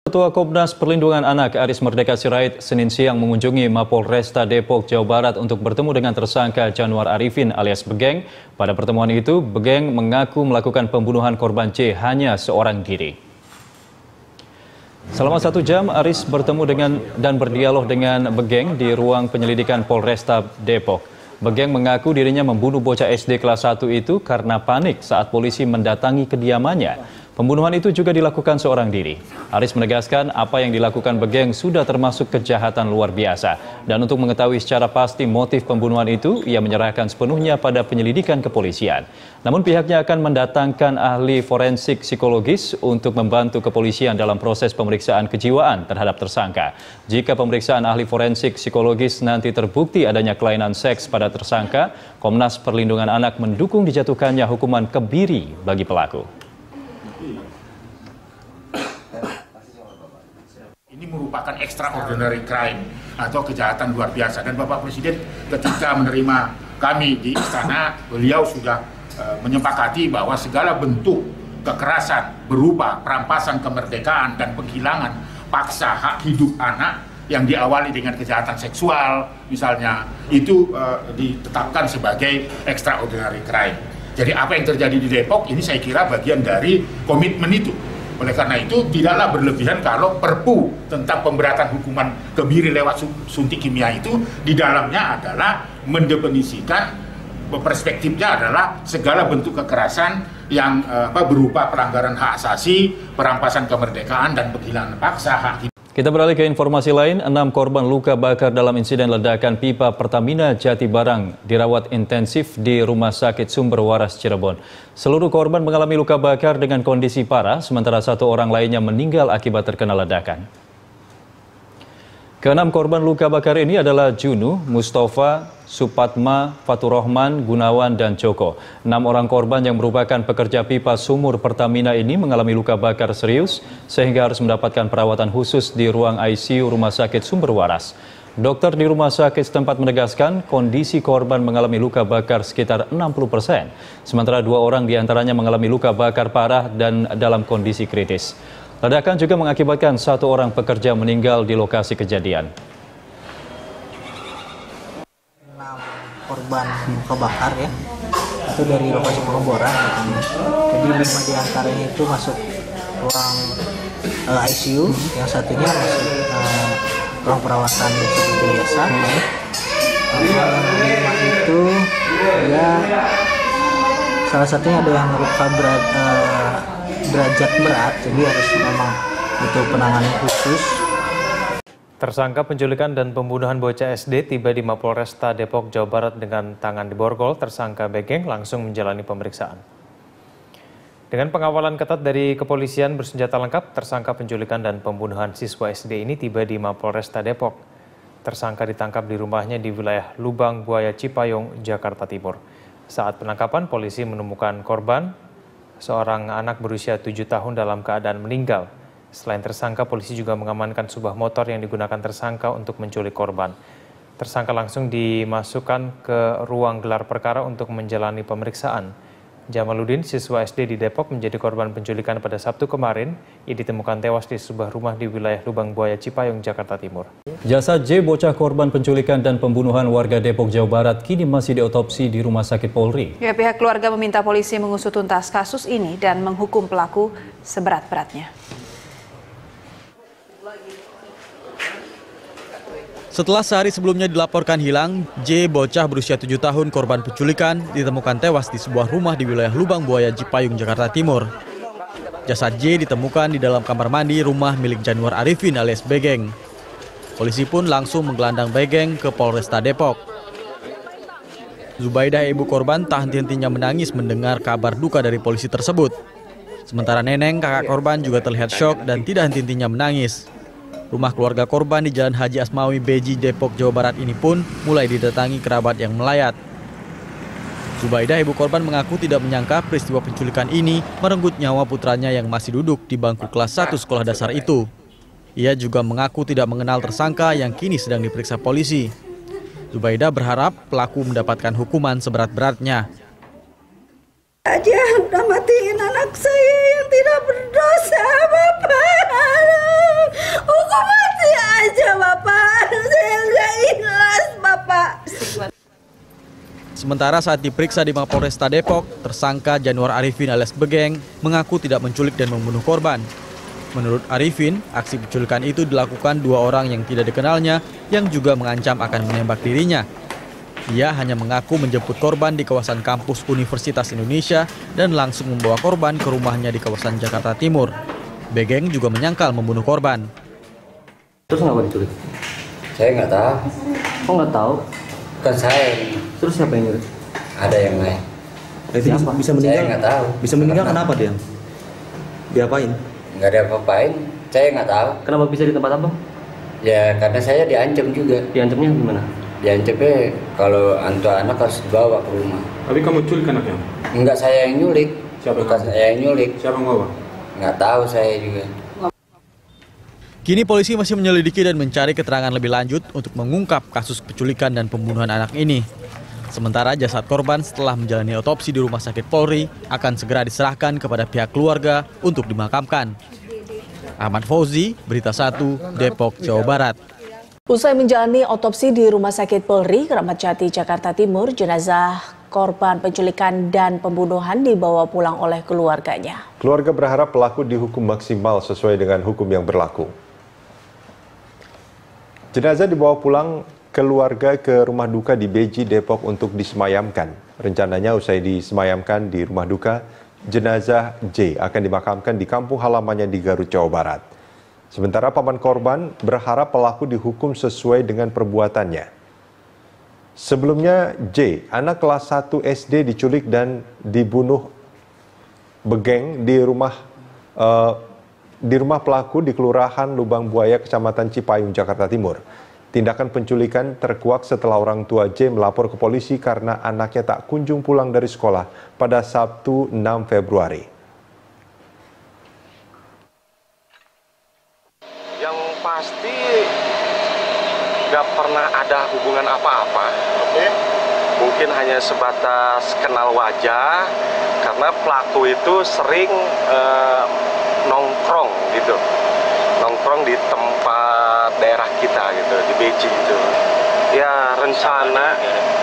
Ketua Komnas Perlindungan Anak Aris Merdeka Sirait Senin siang mengunjungi Mapolresta Depok, Jawa Barat untuk bertemu dengan tersangka Januar Arifin alias Begeng. Pada pertemuan itu, Begeng mengaku melakukan pembunuhan korban C hanya seorang diri. Selama 1 jam, Aris bertemu dan berdialog dengan Begeng di ruang penyelidikan Polresta Depok. Begeng mengaku dirinya membunuh bocah SD kelas 1 itu karena panik saat polisi mendatangi kediamannya. Pembunuhan itu juga dilakukan seorang diri. Aris menegaskan apa yang dilakukan Begeng sudah termasuk kejahatan luar biasa. Dan untuk mengetahui secara pasti motif pembunuhan itu, ia menyerahkan sepenuhnya pada penyelidikan kepolisian. Namun pihaknya akan mendatangkan ahli forensik psikologis untuk membantu kepolisian dalam proses pemeriksaan kejiwaan terhadap tersangka. Jika pemeriksaan ahli forensik psikologis nanti terbukti adanya kelainan seks pada tersangka, Komnas Perlindungan Anak mendukung dijatuhkannya hukuman kebiri bagi pelaku. Ini merupakan extraordinary crime atau kejahatan luar biasa, dan Bapak Presiden ketika menerima kami di istana, beliau sudah menyepakati bahwa segala bentuk kekerasan berupa perampasan kemerdekaan dan penghilangan paksa hak hidup anak yang diawali dengan kejahatan seksual misalnya, itu ditetapkan sebagai extraordinary crime. Jadi apa yang terjadi di Depok ini saya kira bagian dari komitmen itu. Oleh karena itu tidaklah berlebihan kalau Perpu tentang pemberatan hukuman kebiri lewat suntik kimia itu di dalamnya adalah mendefinisikan, perspektifnya adalah segala bentuk kekerasan yang berupa pelanggaran hak asasi, perampasan kemerdekaan dan penghilangan paksa hak hidup. Kita beralih ke informasi lain, 6 korban luka bakar dalam insiden ledakan pipa Pertamina Jatibarang dirawat intensif di Rumah Sakit Sumber Waras Cirebon. Seluruh korban mengalami luka bakar dengan kondisi parah, sementara 1 orang lainnya meninggal akibat terkena ledakan. Ke-6 korban luka bakar ini adalah Junu, Mustafa, Supatma, Faturrahman, Gunawan, dan Joko. 6 orang korban yang merupakan pekerja pipa sumur Pertamina ini mengalami luka bakar serius sehingga harus mendapatkan perawatan khusus di ruang ICU Rumah Sakit Sumber Waras. Dokter di rumah sakit setempat menegaskan kondisi korban mengalami luka bakar sekitar 60%, sementara 2 orang diantaranya mengalami luka bakar parah dan dalam kondisi kritis. Ledakan juga mengakibatkan 1 orang pekerja meninggal di lokasi kejadian. 6 korban luka bakar ya, itu dari lokasi pengeboran. Jadi 5 diantaranya itu masuk ruang ICU, yang satunya masuk ruang perawatan seperti biasa. Yang 5 itu ya salah satunya ada yang luka derajat berat, jadi harus memang butuh penanganan khusus. Tersangka penculikan dan pembunuhan bocah SD tiba di Mapolresta Depok, Jawa Barat dengan tangan diborgol. Tersangka Begeng langsung menjalani pemeriksaan. Dengan pengawalan ketat dari kepolisian bersenjata lengkap, tersangka penculikan dan pembunuhan siswa SD ini tiba di Mapolresta Depok. Tersangka ditangkap di rumahnya di wilayah Lubang Buaya Cipayung, Jakarta Timur. Saat penangkapan, polisi menemukan korban, seorang anak berusia 7 tahun dalam keadaan meninggal. Selain tersangka, polisi juga mengamankan sebuah motor yang digunakan tersangka untuk menculik korban. Tersangka langsung dimasukkan ke ruang gelar perkara untuk menjalani pemeriksaan. Jamaluddin, siswa SD di Depok, menjadi korban penculikan pada Sabtu kemarin. Ia ditemukan tewas di sebuah rumah di wilayah Lubang Buaya Cipayung, Jakarta Timur. Jasad J, bocah korban penculikan dan pembunuhan warga Depok, Jawa Barat, kini masih diotopsi di Rumah Sakit Polri. Ya, pihak keluarga meminta polisi mengusut tuntas kasus ini dan menghukum pelaku seberat-beratnya. Setelah sehari sebelumnya dilaporkan hilang, J, bocah berusia 7 tahun korban penculikan, ditemukan tewas di sebuah rumah di wilayah Lubang Buaya Cipayung, Jakarta Timur. Jasad J ditemukan di dalam kamar mandi rumah milik Januar Arifin alias Begeng. Polisi pun langsung menggelandang Begeng ke Polresta Depok. Zubaidah, ibu korban, tak henti-hentinya menangis mendengar kabar duka dari polisi tersebut. Sementara Neneng, kakak korban, juga terlihat syok dan tidak henti-hentinya menangis. Rumah keluarga korban di Jalan Haji Asmawi, Beji, Depok, Jawa Barat ini pun mulai didatangi kerabat yang melayat. Zubaidah, ibu korban, mengaku tidak menyangka peristiwa penculikan ini merenggut nyawa putranya yang masih duduk di bangku kelas 1 sekolah dasar itu. Ia juga mengaku tidak mengenal tersangka yang kini sedang diperiksa polisi. Zubaidah berharap pelaku mendapatkan hukuman seberat-beratnya. Aja udah matiin anak saya yang tidak berdosa, Bapak. Sementara saat diperiksa di Mapolresta Depok, tersangka Januar Arifin alias Begeng mengaku tidak menculik dan membunuh korban. Menurut Arifin, aksi penculikan itu dilakukan dua orang yang tidak dikenalnya yang juga mengancam akan menembak dirinya. Ia hanya mengaku menjemput korban di kawasan kampus Universitas Indonesia dan langsung membawa korban ke rumahnya di kawasan Jakarta Timur. Begeng juga menyangkal membunuh korban. Terus ngapa diculik? Saya nggak tahu. Oh nggak tahu? Bukan saya. Terus siapa yang nyulik? Ada yang lain. Siapa? Bisa meninggal? Saya nggak tahu. Bisa meninggal kenapa dia? Diapain? Nggak ada apa-apain. Saya nggak tahu. Kenapa bisa di tempat abang? Ya karena saya diancam juga. Diancamnya gimana? Diancamnya kalau antu anak harus dibawa ke rumah. Tapi kamu culik anaknya? Enggak, saya yang nyulik. Siapa? Bukan saya yang nyulik. Siapa yang bawa? Nggak tahu saya juga. Kini polisi masih menyelidiki dan mencari keterangan lebih lanjut untuk mengungkap kasus penculikan dan pembunuhan anak ini. Sementara jasad korban setelah menjalani otopsi di Rumah Sakit Polri akan segera diserahkan kepada pihak keluarga untuk dimakamkan. Ahmad Fauzi, Berita 1, Depok, Jawa Barat. Usai menjalani otopsi di Rumah Sakit Polri, Kramat Jati, Jakarta Timur, jenazah korban penculikan dan pembunuhan dibawa pulang oleh keluarganya. Keluarga berharap pelaku dihukum maksimal sesuai dengan hukum yang berlaku. Jenazah dibawa pulang keluarga ke rumah duka di Beji, Depok untuk disemayamkan. Rencananya usai disemayamkan di rumah duka, jenazah J akan dimakamkan di kampung halamannya di Garut, Jawa Barat. Sementara paman korban berharap pelaku dihukum sesuai dengan perbuatannya. Sebelumnya J, anak kelas 1 SD diculik dan dibunuh Begeng di rumah pelaku di Kelurahan Lubang Buaya, Kecamatan Cipayung, Jakarta Timur. Tindakan penculikan terkuak setelah orang tua J melapor ke polisi karena anaknya tak kunjung pulang dari sekolah pada Sabtu 6 Februari. Yang pasti nggak pernah ada hubungan apa-apa. Mungkin hanya sebatas kenal wajah karena pelaku itu sering nongkrong gitu, nongkrong di tempat daerah kita gitu, di Beji gitu. Ya rencana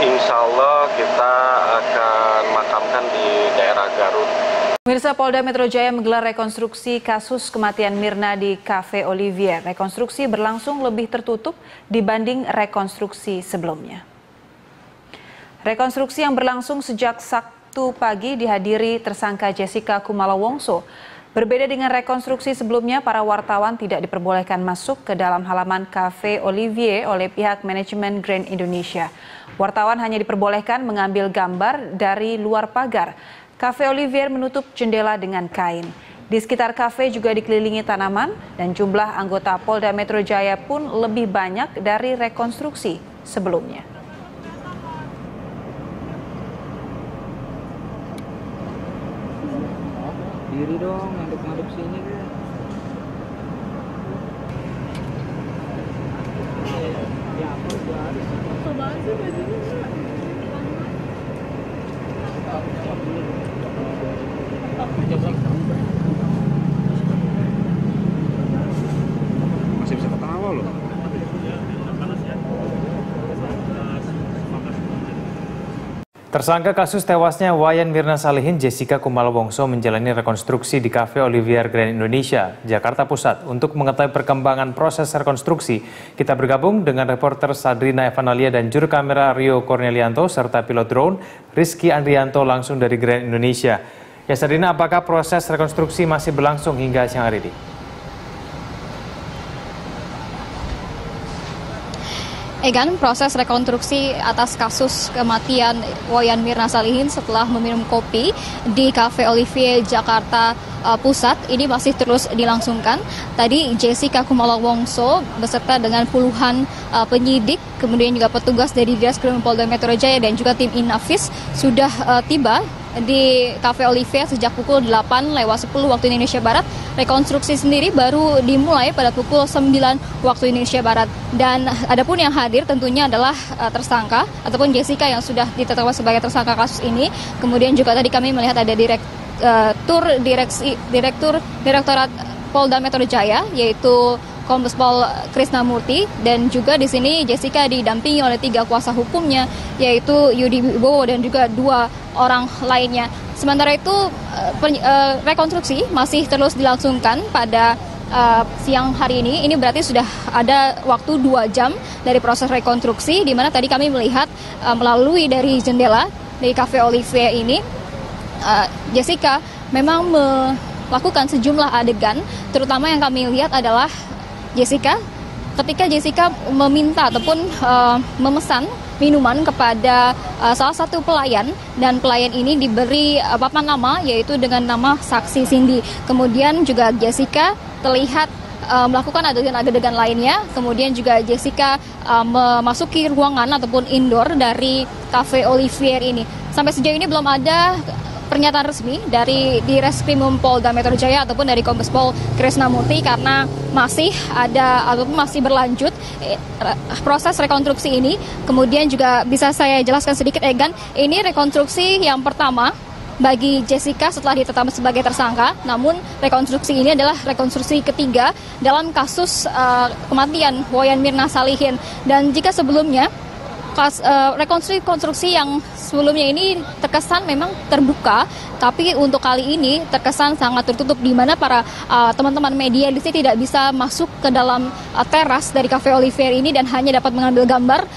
insya Allah kita akan makamkan di daerah Garut. Pemirsa, Polda Metro Jaya menggelar rekonstruksi kasus kematian Mirna di Cafe Olivier. Rekonstruksi berlangsung lebih tertutup dibanding rekonstruksi sebelumnya. Rekonstruksi yang berlangsung sejak Sabtu pagi dihadiri tersangka Jessica Kumala Wongso. Berbeda dengan rekonstruksi sebelumnya, para wartawan tidak diperbolehkan masuk ke dalam halaman Cafe Olivier oleh pihak manajemen Grand Indonesia. Wartawan hanya diperbolehkan mengambil gambar dari luar pagar. Cafe Olivier menutup jendela dengan kain. Di sekitar kafe juga dikelilingi tanaman dan jumlah anggota Polda Metro Jaya pun lebih banyak dari rekonstruksi sebelumnya. Diri dong, ngadep sini. Masih bisa ketawa loh. Tersangka kasus tewasnya Wayan Mirna Salihin, Jessica Kumala Wongso menjalani rekonstruksi di Cafe Olivier Grand Indonesia, Jakarta Pusat. Untuk mengetahui perkembangan proses rekonstruksi, kita bergabung dengan reporter Sadrina Evanalia dan juru kamera Rio Cornelianto serta pilot drone Rizky Andrianto langsung dari Grand Indonesia. Ya Sadrina, apakah proses rekonstruksi masih berlangsung hingga siang hari ini? Egan, proses rekonstruksi atas kasus kematian Wayan Mirna Salihin setelah meminum kopi di Cafe Olivier Jakarta Pusat ini masih terus dilangsungkan. Tadi Jessica Kumala Wongso beserta dengan puluhan penyidik, kemudian juga petugas dari Ditreskrim Polda Metro Jaya dan juga tim Inafis sudah tiba di Cafe Olivier sejak pukul 8:10 waktu Indonesia Barat. Rekonstruksi sendiri baru dimulai pada pukul 9 waktu Indonesia Barat. Dan adapun yang hadir tentunya adalah tersangka ataupun Jessica yang sudah ditetapkan sebagai tersangka kasus ini. Kemudian juga tadi kami melihat ada Direktorat Polda Metro Jaya, yaitu Kombes Pol Krisnamurti, dan juga di sini Jessica didampingi oleh 3 kuasa hukumnya, yaitu Yudi Wibowo dan juga 2 orang lainnya. Sementara itu rekonstruksi masih terus dilangsungkan pada siang hari ini. Ini berarti sudah ada waktu 2 jam dari proses rekonstruksi, di mana tadi kami melihat melalui dari jendela dari Cafe Olivier ini, Jessica memang melakukan sejumlah adegan, terutama yang kami lihat adalah ketika Jessica meminta ataupun memesan minuman kepada salah satu pelayan, dan pelayan ini diberi papan nama yaitu dengan nama Saksi Cindy. Kemudian juga Jessica terlihat melakukan adegan-adegan lainnya. Kemudian juga Jessica memasuki ruangan ataupun indoor dari Cafe Olivier ini. Sampai sejauh ini belum ada pernyataan resmi dari Direskrimum Polda Metro Jaya ataupun dari Kombes Pol Krisnamurti, karena masih ada ataupun masih berlanjut proses rekonstruksi ini. Kemudian juga bisa saya jelaskan sedikit, Egan, ini rekonstruksi yang pertama bagi Jessica setelah ditetapkan sebagai tersangka. Namun rekonstruksi ini adalah rekonstruksi ketiga dalam kasus kematian Wayan Mirna Salihin. Dan jika sebelumnya rekonstruksi yang sebelumnya ini terkesan memang terbuka, tapi untuk kali ini terkesan sangat tertutup, di mana para teman-teman media di sini tidak bisa masuk ke dalam teras dari Cafe Olivier ini dan hanya dapat mengambil gambar